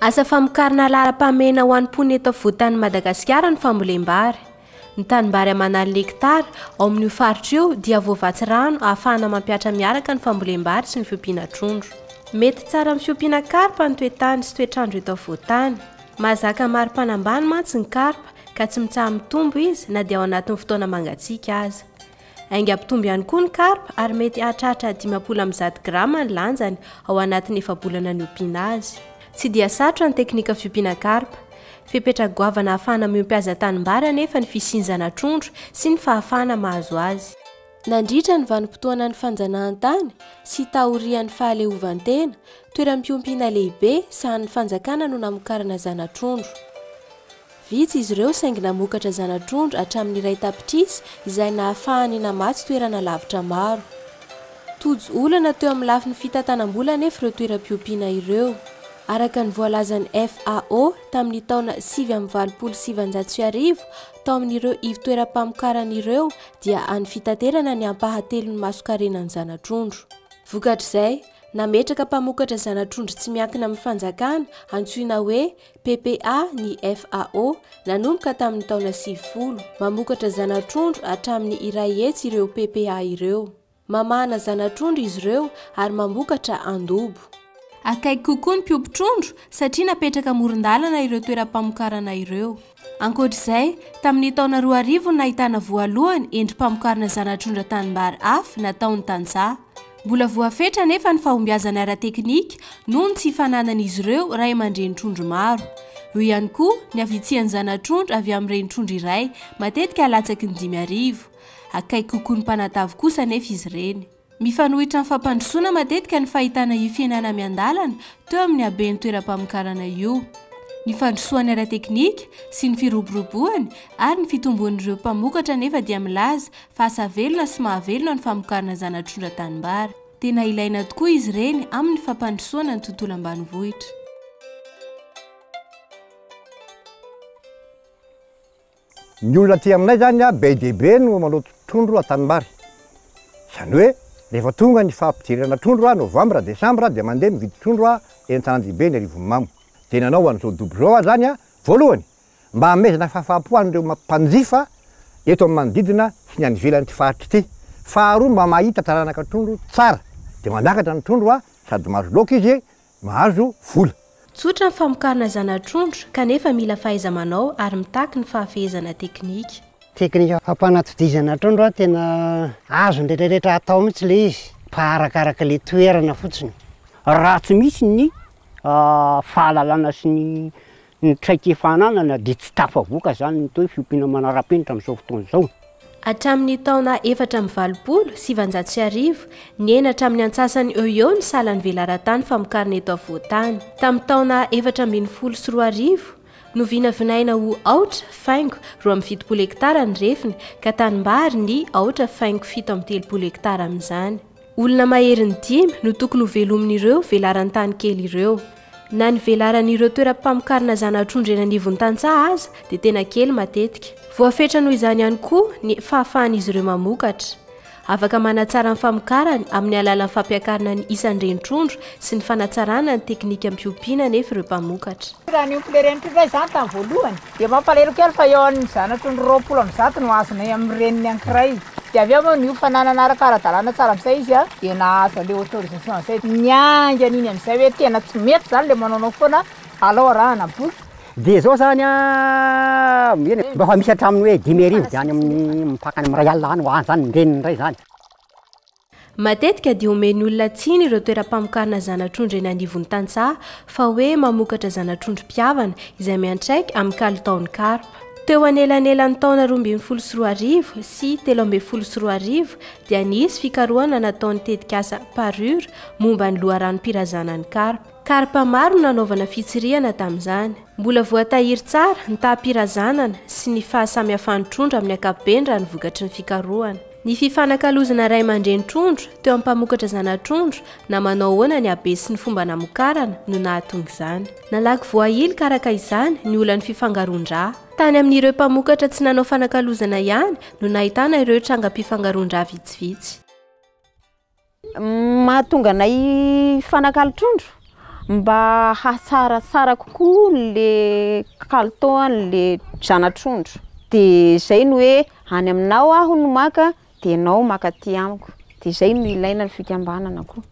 Asa famokarana laharam-pahamehana ho an'ny mponina eto afovoan-tany Madagasikara ny fambolem-bary. Ny tanimbary aman'any l'hectare ao amin'io faritra io dia voavatsy rano ahafahana mampiatra miaraka ny fambolem-bary sy ny fiompiana trondro. Mety tsara amin'ny fiompiana karpa ny toetany sy toetrandro eto afovoan-tany. Mahazaka mari-panambany mantsy ny karpa ka tsy mitsaha mitombo izy na dia ao anatin'ny fotoana mangatsiaka aza. Ainga ampitombo ihany koa ny karpa ary mety hahatratra 500 grama ny lanjany ao anatin'ny efa-bolana ny ompiana azy. Tsy dia sarotra ny teknika fiompiana karpa. Fipetra-goavana ahafahana miompy azy tanimbary anefa ny fisiany zanatrondro sy ny fahafahana mahazo azy. Nandritra ny vanim-potoana ny fanjanahan-tany sy tahorian'ny fahaleovan-tena, toeram-piompiana lehibe sahan'ny fanjakana no namokarana zanatrondro. Vitsy izy ireo saingy namokatra zanatrondro hatramin'ny iray tapitrisa izay nahafahany namatsy toerana lavitra maro. Tojo olana teo amin'ny lafin'ny fitantanam-bola anefa ireo toeram-piompiana ireo. Araka ny voalazan'ny FAO tamin'ny taona 7,770 tao amin'ireo ivon-toeram-pamokaran'ireo dia any fitaterana ny ampahatelo ny masokarenan'ny zanatrondro. Vokatr'izay, nametraka mpamokatra zanatrondro tsy miankina amin'ny fanjakana antsoina hoe PPA ny FAO nanomboka tamin'ny taona 90 mamokatra zanatrondro hatramin'ny iray hetsy ireo PPA ireo. Mamahana zanatrondro izy ireo ary mamokatra andobo. Akaiky kokoa ny mpiompy-trondro satria napetraka amoron-dalana ireo toeram-pamokarana ireo. Ankoatr'izay, tamin'ny taona 2000 nahitana voalohany endrim-pamokarana zanatrondro tanimbary hafa nataon'ny tantsaha. Mbola voafetra nefa ny fahombiazana ara-teknika noho ny tsy hifananan'izy ireo raha aman-dreny trondro maro. Io ihany koa ny avitsian'ny zanatrondro avy amin'ireny trondro iray matetika halatsaky ny 5,000. Akaiky kokoa ny mpanatavy kosa nefa izy ireny. Mifanohitra amin'ny fampandrosoana matetika ny fahitana io fiainana miandalana teo amin'ny haben'ny toeram-pamokarana io. Ny fandrosoany ara-teknika sy ny firoboroboany ary ny fitomboan'ireo mpamokatra nefa dia milaza fa asa velona sy mahavelona ny famokarana zanatrondro tanimbary. Tena ilaina tokoa izy ireny amin'ny fampandrosoana ny tontolo ambanivohitra. Ny olona aty aminay zany be dia be no manoto trondro tanimbary. Izany hoe rehefa tonga ny fampidirana trondro novambra desambra dia mandeha mividy trondro entanandy be ny arivon'ny dia nanao an'izao dobo zao zany voalohany mba hamezana fahafaham-po an'ireo mpanjifa eto amin'ny manodidina sy ny any ivelan'ity faritra ity. Faharoa mba mahita taranaka trondro tsara dia mandakatra ny trondro sady mahazo laoka izy mahazo vola. Tsotra ny famokarana zanatrondro kanefa mila fahaiza-manao ary mitaky ny fahafehezana teknika. Teknika fampanatodizana trondro tena azo ndretraretra atao mihitsy le izy fa le toerana fotsiny. Raha tsy misy ny fahalalana sy ny traikefananana dia tsy tafavoaka zany ny toe fiompiana manara-penitra amin'izao fotoana izao. Hatramin'ny taona 420 ny enatra amin'ny antsasany eo ny salan'ny velaran-tany famokarana eto afovoan-tany. Tamin'ny taona 420 no vinavinaina ho aotra faingo 12 hektara ny refiny ka tanimbary ny aotra faingo 7 hektara amin'izany. Olona maherin'ny 5 no tokony ho velomin'ireo velaran-tany kely ireo. Na ny velaran'ireo toeram-pamokarana zanatrondro eny anivon-tantsaha aza dia tena kely matetika. Voafetra noho izany ihany koa ny fahafahan'izy ireo mamokatra. Afaka manatsara ny famokarany amin'ny alalan'ny fampiakarana ny isan-dreny trondro sy ny fanatsarana ny teknika ampiompiana nefa ireo mpamokatra. Raha ny ompilereny trondro izany tamin'ny voalohany dia mampalahelo kely fa eo amin'ny zanatrondro 20 no azonay amin'ny reniny ankiray. Dia avy eo ny fananana ara-karadalana tsara amin'izay izy dia nahazo le autorisation amin'izay. Niangana iny amin'izay hoe tena tsy mety zany le manao foana alao arahana boky. Dia zao zany mba fa misy hatraminy hoe 5,000 zany amin'ny mipakany amin'ny ray alina any ho any zany reniny indray zany. Matetika dia omeny olona tsiny ireo toeram-pamokarana zanatrondro eny anivon-tantsaha fa hoe mamokatra zanatrondro mpiavana izay miantraika amin'ny kalitaon'ny karpa. Teo anelanelan'ny taona 2012 sy 2013 dia nisy fikarohana nataon'ny tetikasa parure momba ny loharanom-pirazanan'ny karpa. Karpa maro nanaovana fitsirihana tamin'izany. Mbola voatahiry tsara ny taha-pirazanana sy ny fahasamihafan'ny trondro amin'ny ankapobeny raha ny vokatry ny fikarohana. Ny fifanakalozana ray aman-dreny trondro teo amin'ny mpamokatra zanatrondro na manao ahoana ny habe sy ny fomba namokarana no nahatonga izany. Nalaky voahily karaka izany ny olan'ny fifangaron-draha. Tany amin'ireo mpamokatra tsy nanao fanakalozana ihany no nahitana ireo trangam-pifangaron-draha vitsivitsy. Mahatonga anay fanakalo trondro mba hatsaratsara kokoa le kalitao le zanatrondro. De zay no hoe any aminao aho no maka de anao maka ty amiko. De zay no ilaina ny fikambanana koa.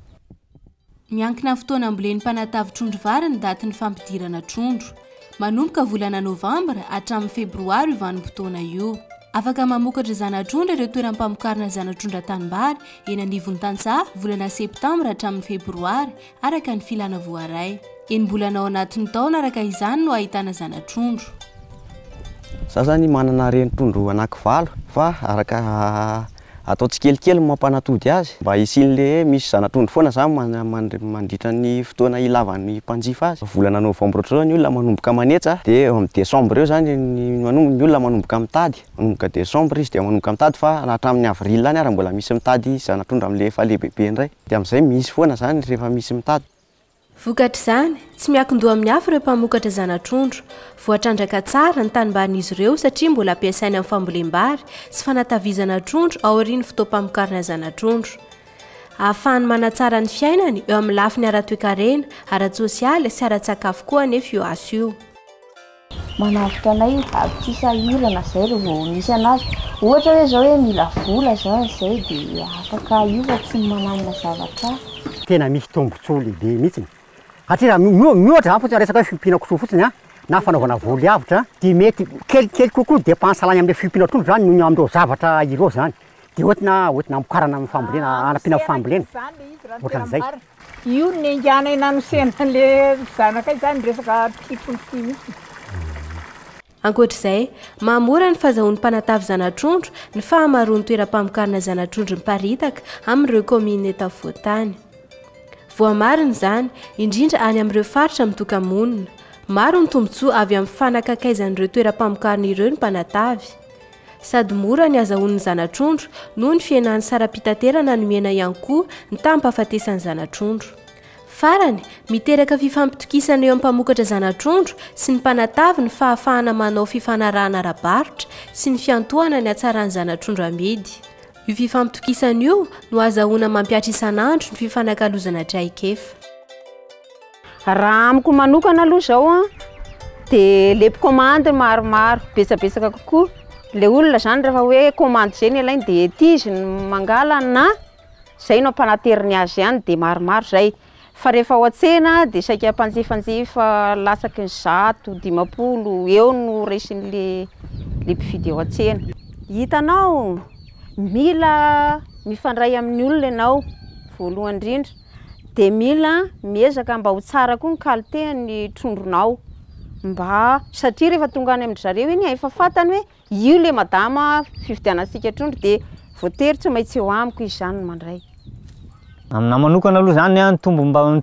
Miankina fotoana ambolen'ny mpanatavy trondro vary ny daty ny fampidirana trondro. Manomboka volana novambra hatramin'ny febroary vanim-potoana io. Afaka mamokatra zanatrondro ireo toeram-pamokarana zanatrondro tanimbary eny anivon-tantsaha volana septambra hatramin'ny febroary araka ny filana voaray. Enim-bolana ao anatin'ny taona araka izany no ahitana zanatrondro. Za zany manana renin-trondro anankivalo fa araka atao tsikelikely mampanatody azy mba isin'le misy zanatrondro foana za mandritra ny fotoana ilavan'ny mpanjifa azy. Volana novambra ohatr'izao ny olona manomboka manetsa de amin'ny desambra eo zany ny olona manomboka mitady. Manomboka desambra izy de manomboka mitady fa hatramin'ny avril any ara mbola misy mitady zanatrondro amin'le efa lehibe indray. De amin'izay misy foana zany rehefa misy mitady. Vokatra izany tsy miankin-doha amin'ny hafa ireo mpamokatra zanatrondro. Voatrandraka tsara ny tanimbarian'izy ireo satria mbola ampiasainy amin'ny fambolem-bary sy fanatavizana trondro ao aorian'ny fotoam-pamokarana zanatrondro. Ahafahany manatsara ny fiainany eo amin'ny lafiny ara-toekarena, ara-tsosialy sy ara-tsakafo koa anefa io aso io. Manavika anay abitisa ilana zay rehefa vao misy anazy. Ohatra hoe zao hoe mila vola zao zay de afaka io fa tsy manamina zavatra. Tena misy tombontsoa lehibe mihitsy. Atria miohatra fotsiny resaka hoe fiompiana kosoa fotsiny na fanaovana voly avitra de mety kelikely kokoa dépense lany amin'ny fiompiana trondro zany no amin'ireo zavatra ireo zany. De ohatrina amokarana amin'ny fambolena, anampiana fambolena. Ohatran'izay. Io ny engana inanosena le zanaka izany resaka tipony mihitsy. Ankoatr'izay, mahamora ny fahazahoan'ny mpanatavy zanatrondro ny fahamaroan'ny toeram-pamokarana zanatrondro miparitaka amin'ireo komina eto afovoantany. Voamariny zany, indrindra any amin'ireo faritra mitoka-monina. Maro ny tombontsoa avy amin'ny fanakakaizan'ireo toeram-pamokarana ireo ny mpanatavy. Sady mora ny azahoan'ny zanatrondro noho ny fiainan'ny sara-pitaterana nomena ihany koa ny tampahafatesan'ny zanatrondro. Farany, miteraka fifampitokisana eo amin'ny mpamokatra zanatrondro sy ny mpanatavy ny fahafahana manao fifanarahana ara-barotra sy ny fiantohana ny hatsaran'ny zanatrondro amidy. Io fifampitokisana io no azahoana mampiatra isan'andro ny fifanakalozana traikefa. Raha amiko manokana aloha zao de le commande maromaro betsabetsaka kokoa. Le olona zany rehefa hoe commande zay ny alainy de ety izy mangala na zay no mpanateriny azy ihany de maromaro zay. Fa rehefa ao an-tsena de saika mpanjifanjifa latsaky ny 100, 50 eo no resin'le mpividy ao an-tsena. Hitanao mila mifandray amin'ny olona ianao voalohany indrindra de mila miezaka mba ho tsara koa ny kalitean'ny trondronao mba satria rehefa tonga any amin'ny zareo iny efa fantany hoe io le madama fividianantsika trondro de voatery tsy maintsy eo amiko izy zany mandray. Amina manokana aloha zany ny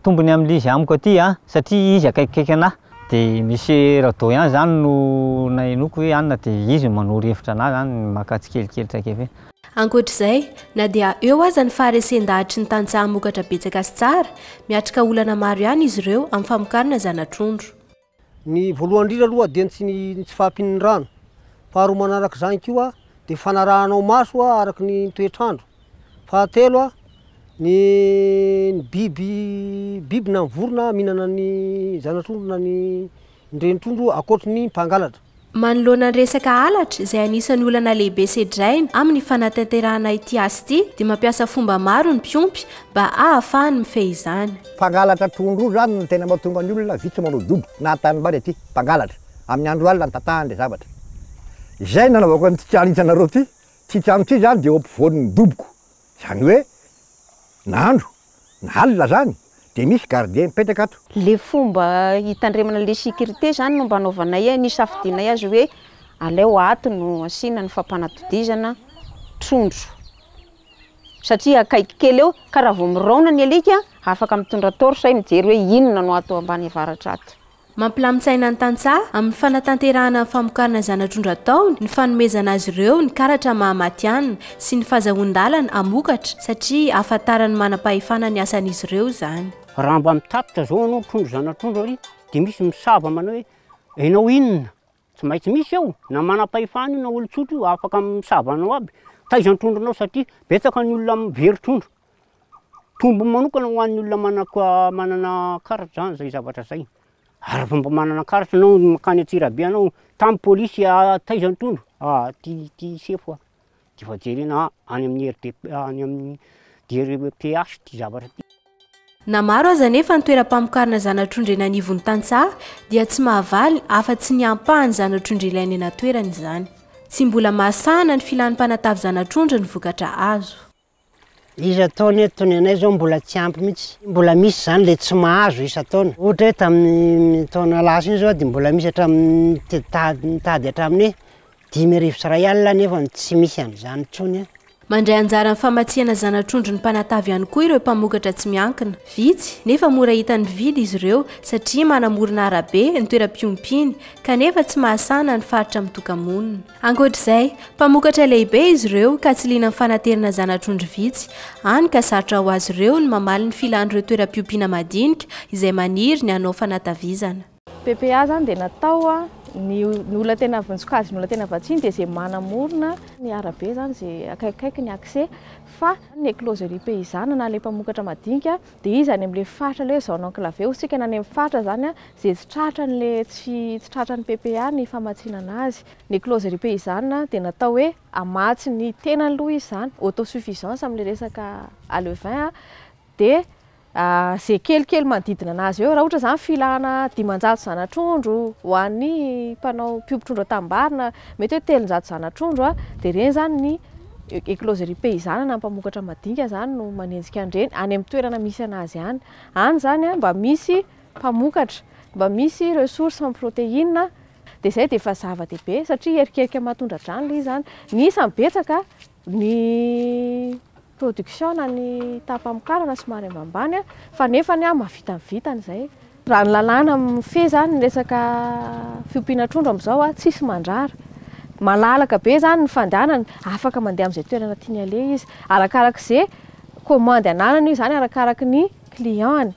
tombony amin'le izy amiko aty satria izy akaikikaiky anahy de misy rado ihany zany no nahenoko hoe anona de izy manoro hevitra anahy zany maka tsikelikely traikefa. Ankoatr'izay, na dia eo aza ny faharesen-dahatry ny tantsaha mokatra betsaka sy tsara, miatrika olana maro ihany izy ireo amin'ny famokarana zanatrondro. Ny voalohany indrindra aloha de tsy fahampian'ny rano. Faharoa manaraka izany koa de fanarahanao maso araka ny toetrandro. Fahatelo ny biby na vorona mihinana ny zanatrondro na ny renin-trondro akoatry ny mpangalatra. Manoloana ny resaka halatra izay anisan'ny olana lehibe sedrainy amin'ny fanatanterahana ity asy ity dia mampiasa fomba maro ny mpiompy mba ahafahany mifehy izany. Mpangalatra trondro zany no tena mahatonga ny olona vitsy manao dobo na tanimbary aty mpangalatra amin'ny andro alina ny tatahany le zavatra. Izay nanaovako ny titranitsanareo ty, titrano ty zany dia eo ampovoan'ny doboko. Zany hoe nandro, na alina zany. De misy gardien mipetraka ato. Le fomba hitandremana le sécurité zany no mba anaovanay ny safidinay azy hoe aleo ato no asina ny fampanatodizana trondro. Satria akaiky kely eo ka raha vao miraona ny alika afaka mitondra torche ay mijery hoe inona no ato ambany avaratra ato. Mampilamitsaina ny tantsaha amin'ny fanatanterahana famokarana zanatrondro ataony ny fanomezana azy ireo ny karatra mahamatianina sy ny fahazahoan-dalana amokatra satria ahafantarany manam-pahefana ny asan'izy ireo zany. Raha mba mitapitra zao anao trondro zanatrondro ary de misy misava manao hoe enao inona tsy maintsy misy eo na manam-pahefana io na olo-tsotro io afaka misava anao aby taizany trondronao satria betsaka ny olona mivery trondro tombo manokana ho an'ny olona manana karatra zany zay zavatra zay. Ary fomba manana karatra anao makany CIRAD anao tamin'ny pôlisy taizan'ny trondro. Ty sefo ty fa jerena any amin'ny DRPH ty zavatra ty. Na maro aza nefa ny toeram-pamokarana zanatrondro eny anivon-tantsaha dia tsy mahavaly afa-tsy ny ampahany zanatrondro ilainy eny an-toerany izany. Tsy mbola mahasana ny filan'ny mpanatavy zanatrondro ny vokatra azo. Izy ataony eto ny anay zao mbola tsy ampy mihitsy. Mbola misy zany le tsy mahazo isa-taona. Ohatra hoe tamin'ny taona lasa iny zao dia mbola misy hatramin'ny mitady hatramin'ny 5,000 sy nefa tsy misy an'izany intsony. Mandray anjara amin'ny famatsiana zanatrondro ny mpanatavy ihany koa ireo mpamokatra tsy miankina. Vitsy nefa mora hita ny vidy izy ireo satria manamorona arabe ny toeram-piompiny kanefa tsy mahasana ny faritra mitoka-monina. Ankoatr'izay, mpamokatra lehibe izy ireo ka tsy liana amin'ny fanaterana zanatrondro vitsy, hany ka sarotra ho azy ireo ny mamaly ny filan'ireo toeram-piompiana madinika izay maniry ny hanao fanatavizana. PPA zany dia natao ny olona tena vonjokajy, ny olona tena vatsiany dia izay manamorona ny arabe zany izay akaikikaiky ny accès fa ny écloserie paysanne na ilay mpamokatra madinika dia izy any amin'ilay faritra ilay zao enclavé osika any amin'ny faritra zany izay tsy tratran'ilay tsy tratran'ny PPA ny famatsiana anazy. Ny écloserie paysanne dia natao hoe amatsy ny tena aloha izy zany, autosuffisance amin'ilay resaka alevin dia zay kelikely manodidina anazy eo raha ohatra zany filana 500 zanatrondro ho an'ny mpanao mpiompy-trondro atambarina mety hoe 300 zanatrondro dia ireny zany ny écloserie paysanne na mpamokatra madinika zany no manenjika an'ireny any amin'ny toerana misy anazy any. Any zany mba misy mpamokatra, mba misy ressources en protéine dia izay dia efa zava-dehibe satria erikerika matondra drano ilay zany. Ny isany betsaka ny production na ny tapamokarana somary ambambany fa nefa ny mahavita ny vitany izay. Raha ny lalàna fe zany ny resaka fiompiana trondro amin'izao tsisy mandrara. Malalaka be zany ny fandehanany, afaka mandeha amin'izay toerana tiany aleha izy. Arakarak'izay commande ananany io zany arakaraka ny client-ny.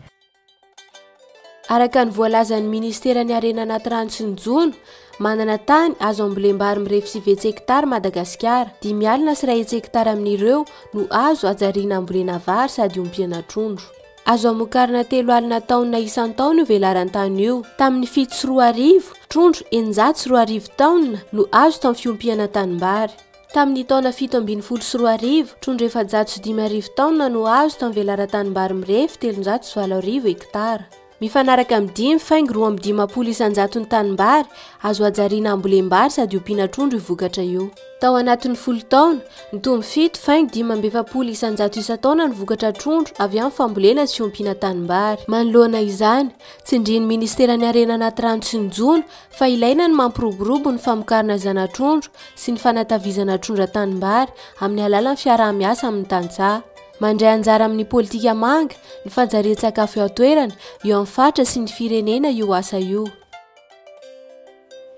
Araka ny voalazan'ny ministeran'ny harena anaty rano sy ny jono, manana tany azo ambolem-bary mirefy 7 hekitara Madagasikara, 5 alina sy 1 hekitara amin'ireo no azo ajariana ambolena vary sady ompiana trondro. Azo amokarana 3 alina taona isan-taona io velaran'ny tany io. Tamin'ny 7 sy 4 arivo, trondro 900 sy 4 arivo taona no azo tamin'ny fiompiana tanimbary. Tamin'ny taona 7 sy 4 arivo, trondro 400 sy 5 arivo taona no azo tamin'ny velaran-tanimbary mirefy 300 sy 4 arivo hekitara. Mifanaraka amin'ny 5 faingo 2,50 isan-jato ny tanimbary azo ajariana ambolem-bary sady ompiana trondro io vokatra io. Tao anatin'ny 10 taona, nitombo 7 faingo 5,70 isan-jato isan-taona ny vokatra trondro avy amin'ny fambolena sy ompiana tanimbary. Manoloana izany, tsindrian'ny ministeran'ny harena anaty rano sy ny jono fa ilaina ny mampiroborobo ny famokarana zanatrondro sy ny fanatavizana trondro tanimbary amin'ny alalan'ny fiaraha-miasa amin'ny tantsaha. Mandray anjara amin'ny politika manga, ny fanjarian-tsakafo eo an-toerana, eo amin'ny faritra sy ny firenena io asa io.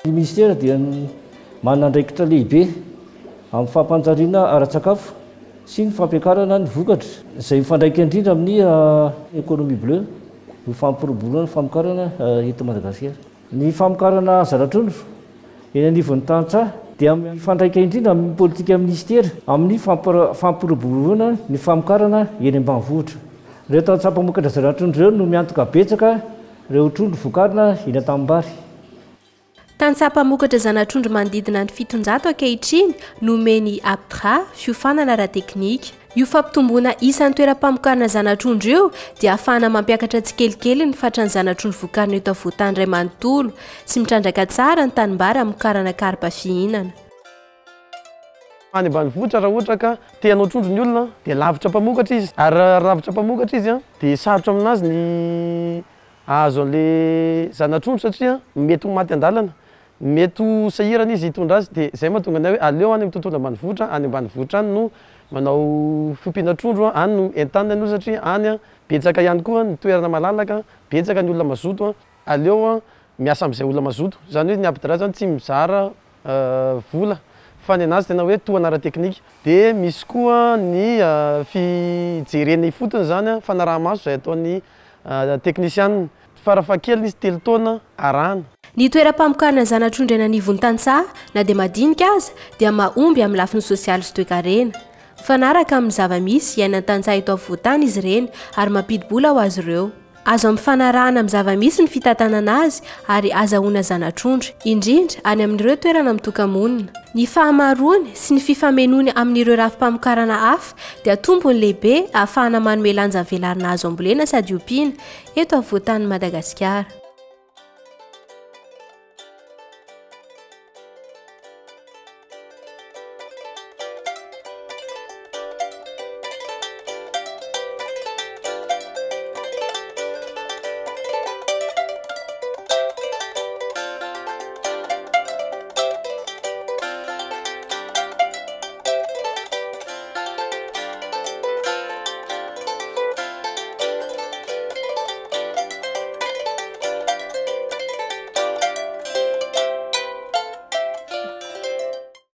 Ny ministera dia manana andraikitra lehibe amin'ny fampanjariana ara-tsakafo sy ny fampiakarana ny vokatra izay mifandraika indrindra amin'ny économie bleue, ny fampiroboroana ny famokarana eto Madagasikara. Ny famokarana zanatrondro eny anivon'ny tantsaha dia mifandraika indrindra amin'ny politika ministera amin'ny fampiroboroana ny famokarana eny ambanivohitra. Ireo tantsaha mpamokatra zanatrondro ireo no miantoka betsaka ireo trondro vokarina eny an-tanimbary. Tantsaha mpamokatra zanatrondro manodidina ny 700 ankehitriny nomeny APDRA fiofanana ara-teknika. Io fampitomboana isan'ny toeram-pamokarana zanatrondro io dia ahafahana mampiakatra tsikelikely ny fatran'ny zanatrondro vokarina eto avoatany iray manontolo sy mitrandraka tsara ny tanimbary amokarana karpa fihinana. Any ambanivohitra raha ohatra ka te-hanao trondro ny olona dia lavitra mpamokatra izy. Ary raha lavitra mpamokatra izy dia sarotra aminazy ny azo an'ilay zanatrondro satria mety ho maty an-dalana, mety ho sahirana izy hitondra azy dia izay mahatonga anay hoe aleo any amin'ny tontolo ambanivohitra, any ambanivohitra any no manao fiompiana trondro, any no entanina ny satria any betsaka ihany koa ny toerana malalaka, betsaka ny olona mazoto, aleo miasa amin'izay olona mazoto. Zany hoe ny APDRA zany tsy mizara vola fa ny anazy tena hoe tohana ara-teknika. Dia misy koa ny fijerena ifotony zany fanaraha-maso izay ataon'ny teknisianina. Farafahakeliny izy 3 taona arahana. Ny toeram-pamokarana zanatrondro eny anivon-tantsaha na dia madinika aza dia mahomby amin'ny lafiny sosialy sy toe-karena. Fanaraka amin'ny zava-misy iainan'ny tantsaha eto afovoantany izy ireny ary mampidi-bola ho azy ireo. Azo amin'ny fanarahana amin'ny zava-misy ny fitantanana azy ary azahoana zanatrondro, indrindra any amin'ireo toerana mitoka-monina. Ny fahamaroany sy ny fifamenony amin'ireo rafi-pamokarana hafa dia tombony lehibe ahafahana manome lanja velarina azo ambolena sady ompiana eto afovoantan'i Madagasikara.